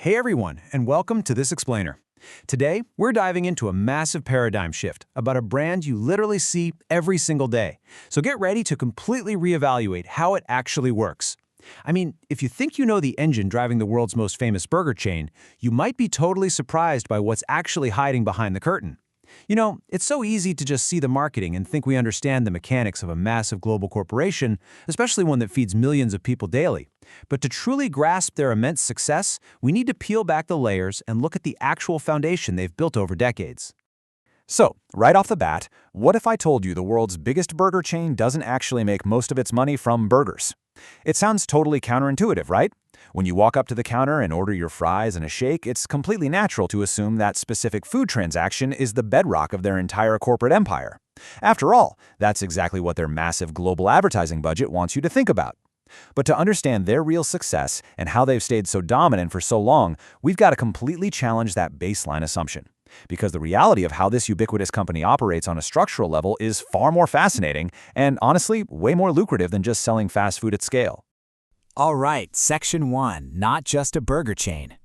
Hey everyone, and welcome to This Explainer. Today, we're diving into a massive paradigm shift about a brand you literally see every single day. So get ready to completely reevaluate how it actually works. I mean, if you think you know the engine driving the world's most famous burger chain, you might be totally surprised by what's actually hiding behind the curtain. You know, it's so easy to just see the marketing and think we understand the mechanics of a massive global corporation, especially one that feeds millions of people daily. But to truly grasp their immense success, we need to peel back the layers and look at the actual foundation they've built over decades. So, right off the bat, what if I told you the world's biggest burger chain doesn't actually make most of its money from burgers? It sounds totally counterintuitive, right? When you walk up to the counter and order your fries and a shake, it's completely natural to assume that specific food transaction is the bedrock of their entire corporate empire. After all, that's exactly what their massive global advertising budget wants you to think about. But to understand their real success and how they've stayed so dominant for so long, we've got to completely challenge that baseline assumption. Because the reality of how this ubiquitous company operates on a structural level is far more fascinating and, honestly, way more lucrative than just selling fast food at scale. All right, Section 1, not just a burger chain.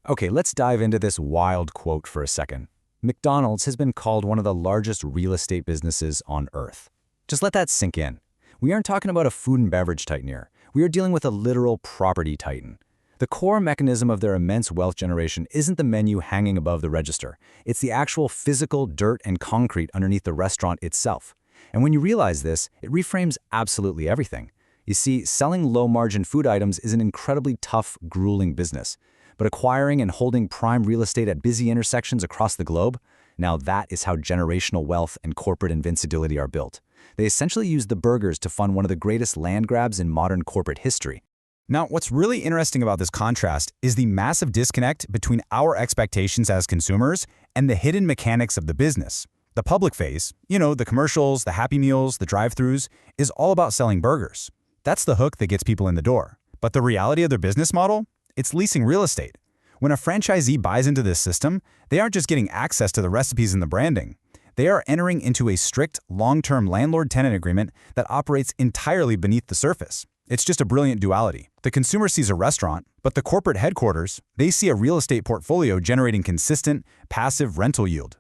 Okay, let's dive into this wild quote for a second. McDonald's has been called one of the largest real estate businesses on Earth. Just let that sink in. We aren't talking about a food and beverage titan here. We are dealing with a literal property titan. The core mechanism of their immense wealth generation isn't the menu hanging above the register. It's the actual physical dirt and concrete underneath the restaurant itself. And when you realize this, it reframes absolutely everything. You see, selling low-margin food items is an incredibly tough, grueling business. But acquiring and holding prime real estate at busy intersections across the globe, now that is how generational wealth and corporate invincibility are built. They essentially use the burgers to fund one of the greatest land grabs in modern corporate history. Now, what's really interesting about this contrast is the massive disconnect between our expectations as consumers and the hidden mechanics of the business. The public phase, the commercials, the Happy Meals, the drive-thrus, is all about selling burgers. That's the hook that gets people in the door. But the reality of their business model? It's leasing real estate. When a franchisee buys into this system, they aren't just getting access to the recipes and the branding. They are entering into a strict, long-term landlord-tenant agreement that operates entirely beneath the surface. It's just a brilliant duality. The consumer sees a restaurant, but the corporate headquarters, they see a real estate portfolio generating consistent, passive rental yield.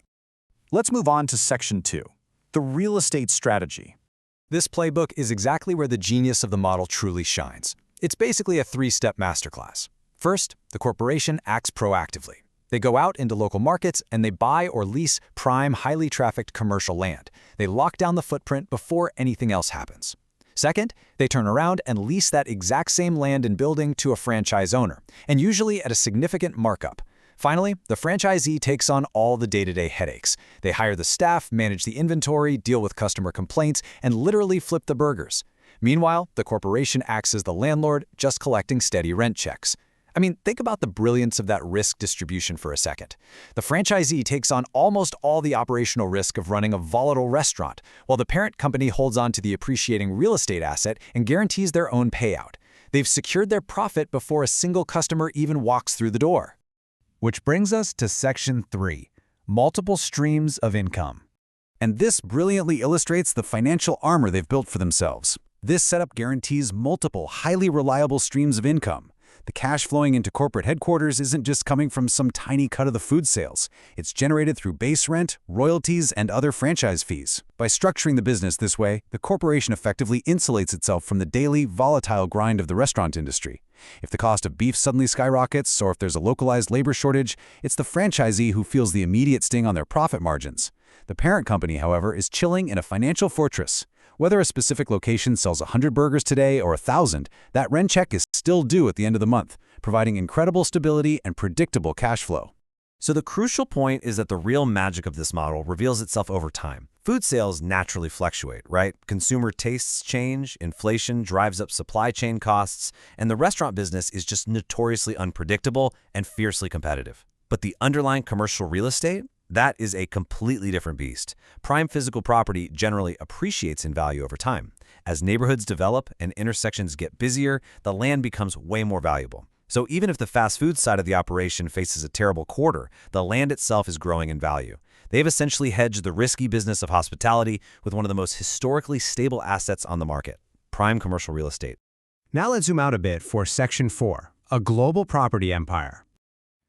Let's move on to Section 2, the real estate strategy. This playbook is exactly where the genius of the model truly shines. It's basically a three-step masterclass. First, the corporation acts proactively. They go out into local markets and they buy or lease prime, highly trafficked commercial land. They lock down the footprint before anything else happens. Second, they turn around and lease that exact same land and building to a franchise owner, and usually at a significant markup. Finally, the franchisee takes on all the day-to-day headaches. They hire the staff, manage the inventory, deal with customer complaints, and literally flip the burgers. Meanwhile, the corporation acts as the landlord, just collecting steady rent checks. I mean, think about the brilliance of that risk distribution for a second. The franchisee takes on almost all the operational risk of running a volatile restaurant, while the parent company holds on to the appreciating real estate asset and guarantees their own payout. They've secured their profit before a single customer even walks through the door. Which brings us to Section 3, multiple streams of income. And this brilliantly illustrates the financial armor they've built for themselves. This setup guarantees multiple, highly reliable streams of income. The cash flowing into corporate headquarters isn't just coming from some tiny cut of the food sales. It's generated through base rent, royalties, and other franchise fees. By structuring the business this way, the corporation effectively insulates itself from the daily, volatile grind of the restaurant industry. If the cost of beef suddenly skyrockets, or if there's a localized labor shortage, it's the franchisee who feels the immediate sting on their profit margins. The parent company, however, is chilling in a financial fortress. Whether a specific location sells 100 burgers today or 1,000, that rent check is still due at the end of the month, providing incredible stability and predictable cash flow. So the crucial point is that the real magic of this model reveals itself over time. Food sales naturally fluctuate, right? Consumer tastes change, inflation drives up supply chain costs, and the restaurant business is just notoriously unpredictable and fiercely competitive. But the underlying commercial real estate? That is a completely different beast. Prime physical property generally appreciates in value over time. As neighborhoods develop and intersections get busier, the land becomes way more valuable. So even if the fast food side of the operation faces a terrible quarter, the land itself is growing in value. They've essentially hedged the risky business of hospitality with one of the most historically stable assets on the market, prime commercial real estate. Now let's zoom out a bit for Section 4, a global property empire.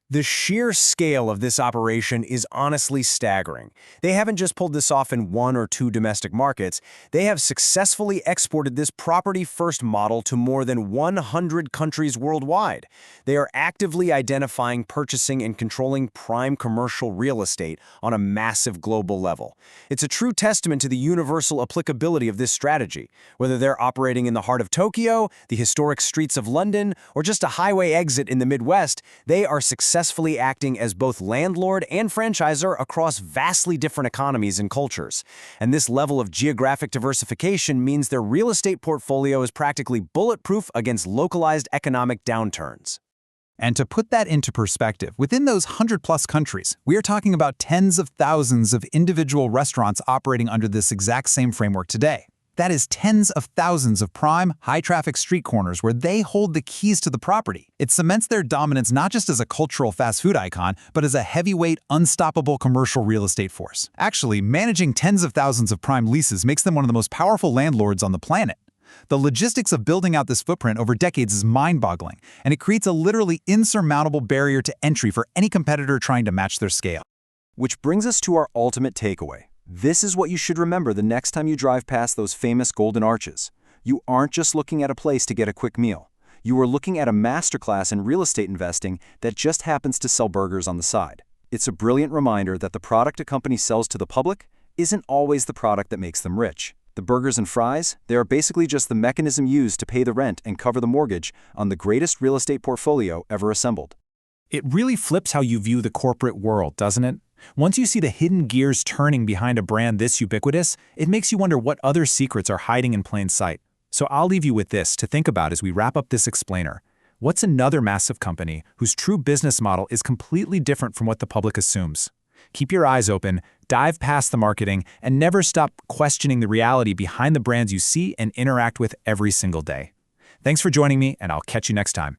The sheer scale of this operation is honestly staggering. They haven't just pulled this off in 1 or 2 domestic markets, they have successfully exported this property-first model to more than 100 countries worldwide. They are actively identifying, purchasing, and controlling prime commercial real estate on a massive global level. It's a true testament to the universal applicability of this strategy. Whether they're operating in the heart of Tokyo, the historic streets of London, or just a highway exit in the Midwest, they are successfully acting as both landlord and franchisor across vastly different economies and cultures. And this level of geographic diversification means their real estate portfolio is practically bulletproof against localized economic downturns. And to put that into perspective, within those 100-plus countries, we are talking about tens of thousands of individual restaurants operating under this exact same framework today. That is tens of thousands of prime, high-traffic street corners where they hold the keys to the property. It cements their dominance not just as a cultural fast food icon, but as a heavyweight, unstoppable commercial real estate force. Actually, managing tens of thousands of prime leases makes them one of the most powerful landlords on the planet. The logistics of building out this footprint over decades is mind-boggling, and it creates a literally insurmountable barrier to entry for any competitor trying to match their scale. Which brings us to our ultimate takeaway. This is what you should remember the next time you drive past those famous golden arches. You aren't just looking at a place to get a quick meal. You are looking at a masterclass in real estate investing that just happens to sell burgers on the side. It's a brilliant reminder that the product a company sells to the public isn't always the product that makes them rich. The burgers and fries, they are basically just the mechanism used to pay the rent and cover the mortgage on the greatest real estate portfolio ever assembled. It really flips how you view the corporate world, doesn't it? Once you see the hidden gears turning behind a brand this ubiquitous, it makes you wonder what other secrets are hiding in plain sight. So I'll leave you with this to think about as we wrap up this explainer. What's another massive company whose true business model is completely different from what the public assumes? Keep your eyes open, dive past the marketing, and never stop questioning the reality behind the brands you see and interact with every single day. Thanks for joining me, and I'll catch you next time.